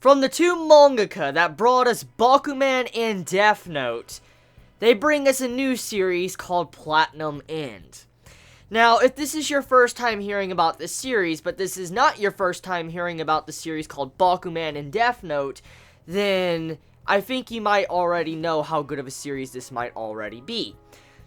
From the two mangaka that brought us Bakuman and Death Note, they bring us a new series called Platinum End. Now, if this is your first time hearing about this series, but this is not your first time hearing about the series called Bakuman and Death Note, then I think you might already know how good of a series this might already be.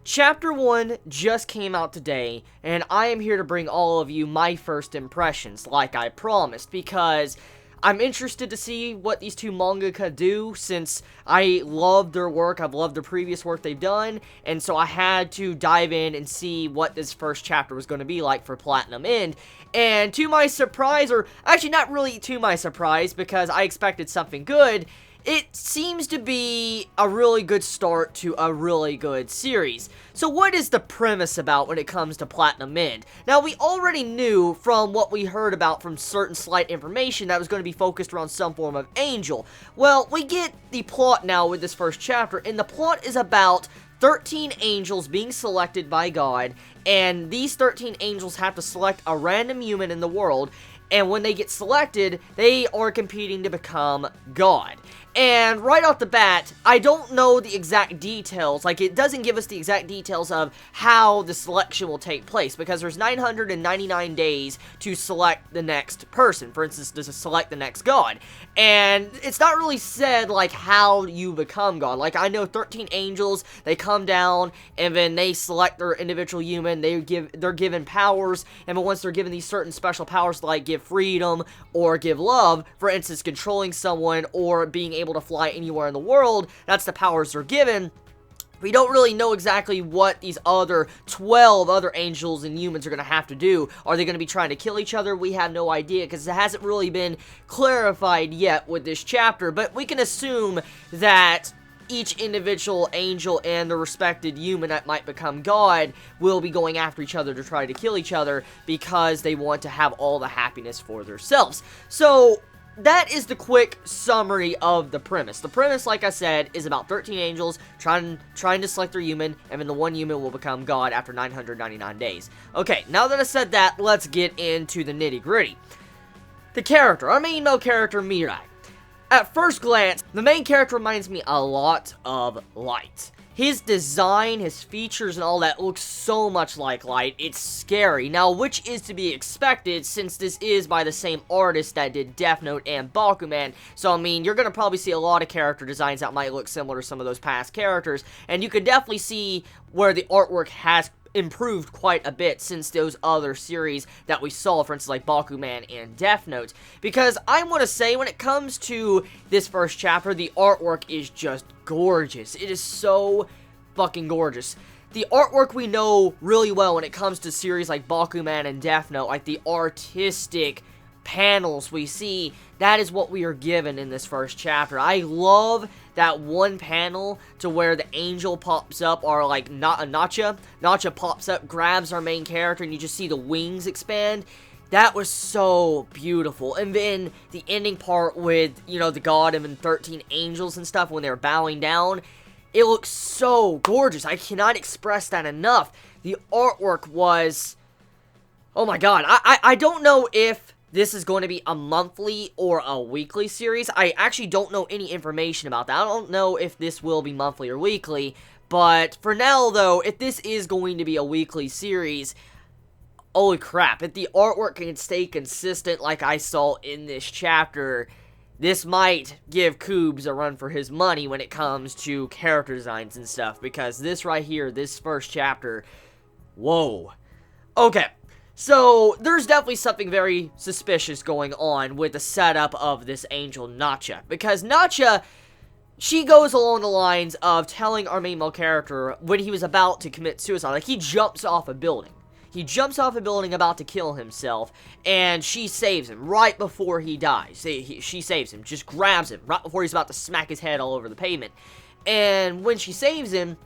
Chapter 1 just came out today, and I am here to bring all of you my first impressions, like I promised, because I'm interested to see what these two mangaka do, since I love their work, I've loved the previous work they've done, and so I had to dive in and see what this first chapter was going to be like for Platinum End. And to my surprise, or actually not really to my surprise, because I expected something good, it seems to be a really good start to a really good series. So what is the premise about when it comes to Platinum End? Now, we already knew from what we heard about from certain slight information that was going to be focused around some form of angel. Well, we get the plot now with this first chapter, and the plot is about 13 angels being selected by God, and these 13 angels have to select a random human in the world, and when they get selected, they are competing to become God. And right off the bat, I don't know the exact details, like it doesn't give us the exact details of how the selection will take place, because there's 999 days to select the next person, for instance, to select the next God. And it's not really said, like, how you become God. Like, I know 13 angels, they come down, and then they select their individual human, they're given powers, and then once they're given these certain special powers, like give freedom, or give love, for instance, controlling someone, or being able to fly anywhere in the world, that's the powers they're given. We don't really know exactly what these other 12 other angels and humans are going to have to do. Are they going to be trying to kill each other? We have no idea, because it hasn't really been clarified yet with this chapter, but we can assume that each individual angel and the respected human that might become God will be going after each other to try to kill each other, because they want to have all the happiness for themselves. So that is the quick summary of the premise. The premise, like I said, is about 13 angels trying to select their human, and then the one human will become God after 999 days. Okay, now that I said that, let's get into the nitty-gritty. The character, our main male character, Mirai. At first glance, the main character reminds me a lot of Light. His design, his features, and all that looks so much like Light, it's scary. Now, which is to be expected, since this is by the same artist that did Death Note and Bakuman. So, I mean, you're going to probably see a lot of character designs that might look similar to some of those past characters, and you could definitely see where the artwork has improved quite a bit since those other series that we saw, for instance, like Bakuman and Death Note. Because I want to say, when it comes to this first chapter, the artwork is just gorgeous. It is so fucking gorgeous. The artwork we know really well when it comes to series like Bakuman and Death Note, like the artistic panels we see, that is what we are given in this first chapter. I love that one panel to where the angel pops up, or like Nacha pops up, grabs our main character, and you just see the wings expand. That was so beautiful. And then the ending part with, you know, the god and then 13 angels and stuff when they're bowing down, it looks so gorgeous. I cannot express that enough. The artwork was, oh my god. I don't know if this is going to be a monthly or a weekly series. I actually don't know any information about that. I don't know if this will be monthly or weekly. But for now, though, if this is going to be a weekly series, holy crap. If the artwork can stay consistent like I saw in this chapter, this might give Koobs a run for his money when it comes to character designs and stuff. Because this right here, this first chapter, whoa. Okay. So, there's definitely something very suspicious going on with the setup of this angel, Nacha. Because Nacha, she goes along the lines of telling our main male character when he was about to commit suicide. Like, he jumps off a building. He jumps off a building about to kill himself, and she saves him right before he dies. She saves him, just grabs him right before he's about to smack his head all over the pavement. And when she saves him,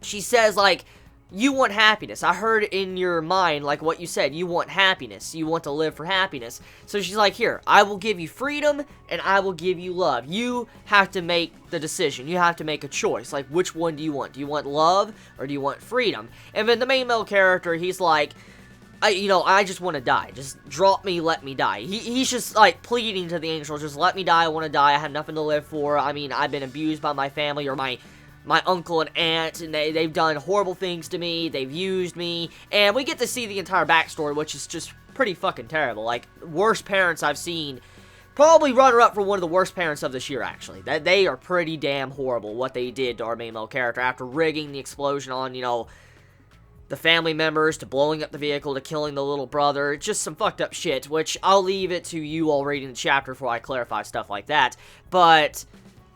she says, like, you want happiness. I heard in your mind, like what you said, you want happiness. You want to live for happiness. So she's like, here, I will give you freedom, and I will give you love. You have to make the decision. You have to make a choice. Like, which one do you want? Do you want love, or do you want freedom? And then the main male character, he's like, I just want to die. Just drop me, let me die. He's just, like, pleading to the angels, just let me die, I want to die, I have nothing to live for. I mean, I've been abused by my family, or my uncle and aunt, and they've done horrible things to me, they've used me, and we get to see the entire backstory, which is just pretty fucking terrible. Like, worst parents I've seen. Probably runner-up for one of the worst parents of this year, actually. That they are pretty damn horrible, what they did to our main male character, after rigging the explosion on, the family members, to blowing up the vehicle, to killing the little brother. Just some fucked up shit, which I'll leave it to you all reading the chapter before I clarify stuff like that. But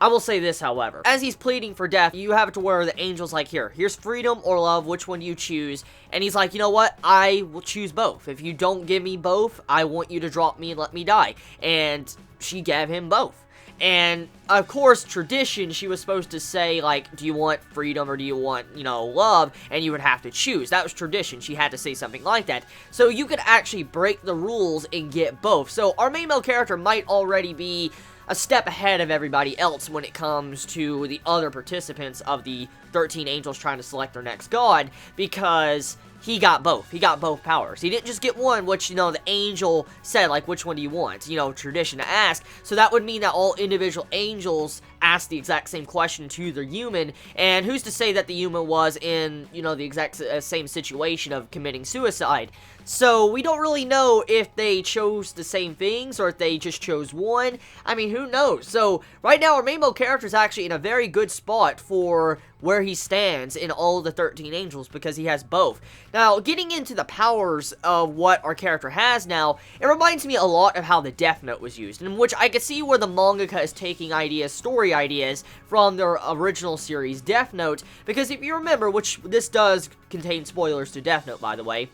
I will say this, however. As he's pleading for death, you have it to where the angel's like, here's freedom or love, which one do you choose? And he's like, you know what? I will choose both. If you don't give me both, I want you to drop me and let me die. And she gave him both. And, of course, tradition, she was supposed to say, like, do you want freedom or do you want, love? And you would have to choose. That was tradition. She had to say something like that. So you could actually break the rules and get both. So our main male character might already be a step ahead of everybody else when it comes to the other participants of the 13 angels trying to select their next god, because he got both. He got both powers. He didn't just get one, which, the angel said, like, which one do you want? Tradition to ask. So that would mean that all individual angels asked the exact same question to their human, and who's to say that the human was in, the exact same situation of committing suicide? So we don't really know if they chose the same things or if they just chose one. I mean, who knows? So right now our main male character is actually in a very good spot for where he stands in all of the 13 angels, because he has both. Now, getting into the powers of what our character has now, it reminds me a lot of how the Death Note was used, in which I could see where the mangaka is taking story ideas from their original series Death Note, because if you remember, which this does contain spoilers to Death Note, by the way,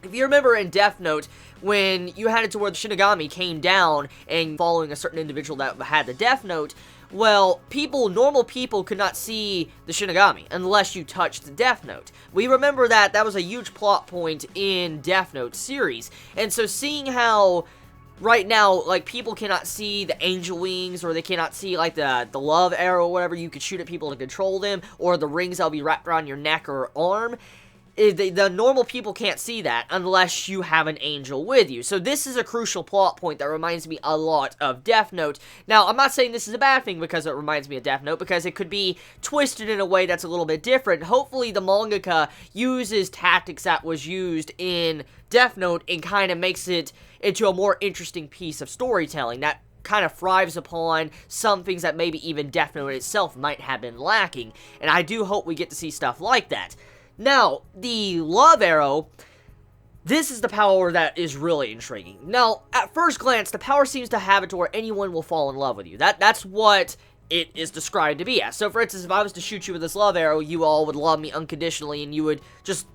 if you remember in Death Note, when you had it to where the Shinigami came down and following a certain individual that had the Death Note, well, normal people could not see the Shinigami unless you touched the Death Note. We remember that was a huge plot point in Death Note series, and so seeing how right now, like, people cannot see the angel wings, or they cannot see, like, the love arrow or whatever you could shoot at people to control them, or the rings that'll be wrapped around your neck or arm. The normal people can't see that unless you have an angel with you. So this is a crucial plot point that reminds me a lot of Death Note. Now, I'm not saying this is a bad thing because it reminds me of Death Note, because it could be twisted in a way that's a little bit different. Hopefully the mangaka uses tactics that was used in Death Note and kind of makes it into a more interesting piece of storytelling that kind of thrives upon some things that maybe even Death Note itself might have been lacking. And I do hope we get to see stuff like that. Now, the love arrow, this is the power that is really intriguing. Now, at first glance, the power seems to have it to where anyone will fall in love with you. That's what it is described to be as. So, for instance, if I was to shoot you with this love arrow, you all would love me unconditionally, and you would just,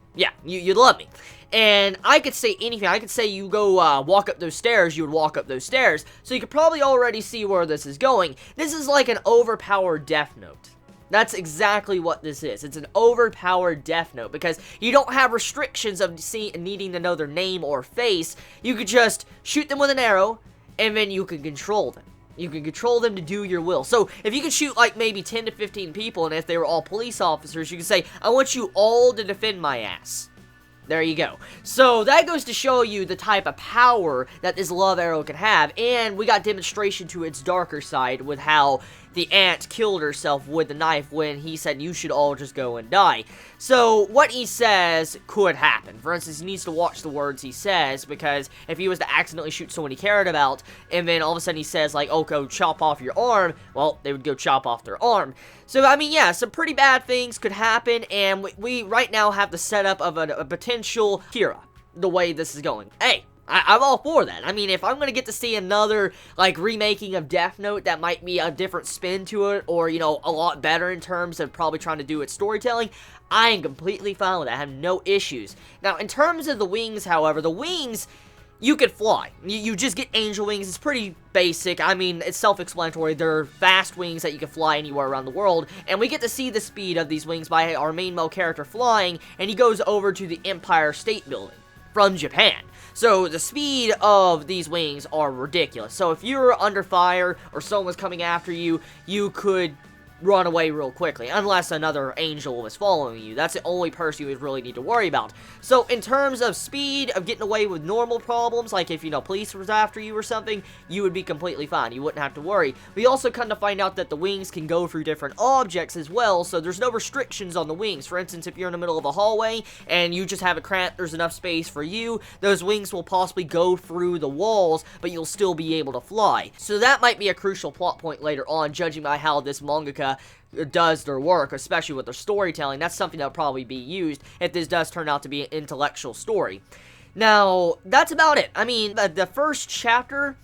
you'd love me. And I could say anything. I could say you go walk up those stairs, you would walk up those stairs. So you could probably already see where this is going. This is like an overpowered Death Note. That's exactly what this is. It's an overpowered Death Note, because you don't have restrictions of needing to know their name or face. You could just shoot them with an arrow, and then you can control them. You can control them to do your will. So, if you could shoot, like, maybe 10 to 15 people, and if they were all police officers, you can say, I want you all to defend my ass. There you go. So, that goes to show you the type of power that this love arrow can have, and we got demonstration to its darker side with how the aunt killed herself with the knife when he said you should all just go and die. So, what he says could happen. For instance, he needs to watch the words he says, because if he was to accidentally shoot someone he cared about, and then all of a sudden he says, like, oh, go chop off your arm, well, they would go chop off their arm. So, I mean, yeah, some pretty bad things could happen, and we right now have the setup of a potential Kira, the way this is going. Hey, I'm all for that. I mean, if I'm gonna get to see another, like, remaking of Death Note that might be a different spin to it, or, a lot better in terms of probably trying to do its storytelling, I am completely fine with that. I have no issues. Now, in terms of the wings, however, the wings, you could fly. You just get angel wings. It's pretty basic. I mean, it's self-explanatory. They're fast wings that you can fly anywhere around the world, and we get to see the speed of these wings by our main male character flying, and he goes over to the Empire State Building from Japan. So, the speed of these wings are ridiculous. So, if you're under fire or someone's coming after you, you could run away real quickly, unless another angel was following you. That's the only person you would really need to worry about. So, in terms of speed, of getting away with normal problems, like if, police was after you or something, you would be completely fine. You wouldn't have to worry. We also kind of find out that the wings can go through different objects as well, so there's no restrictions on the wings. For instance, if you're in the middle of a hallway, and you just have a cramp, there's enough space for you, those wings will possibly go through the walls, but you'll still be able to fly. So that might be a crucial plot point later on, judging by how this mangaka does their work, especially with their storytelling. That's something that'll probably be used if this does turn out to be an intellectual story. Now, that's about it. I mean, the first chapter,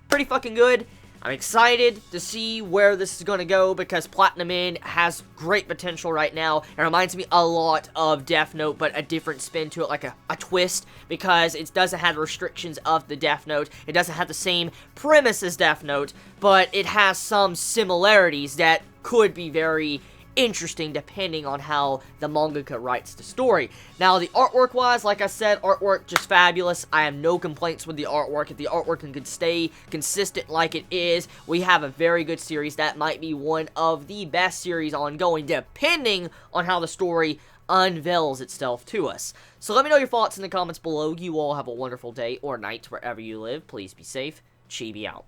pretty fucking good. I'm excited to see where this is going to go, because Platinum End has great potential right now. It reminds me a lot of Death Note, but a different spin to it, like a twist, because it doesn't have the restrictions of the Death Note. It doesn't have the same premise as Death Note, but it has some similarities that could be very interesting depending on how the mangaka writes the story. Now, the artwork wise, like I said, artwork just fabulous. I have no complaints with the artwork. If the artwork can stay consistent like it is, we have a very good series. That might be one of the best series ongoing, depending on how the story unveils itself to us. So let me know your thoughts in the comments below. You all have a wonderful day or night wherever you live. Please be safe. Chibi out.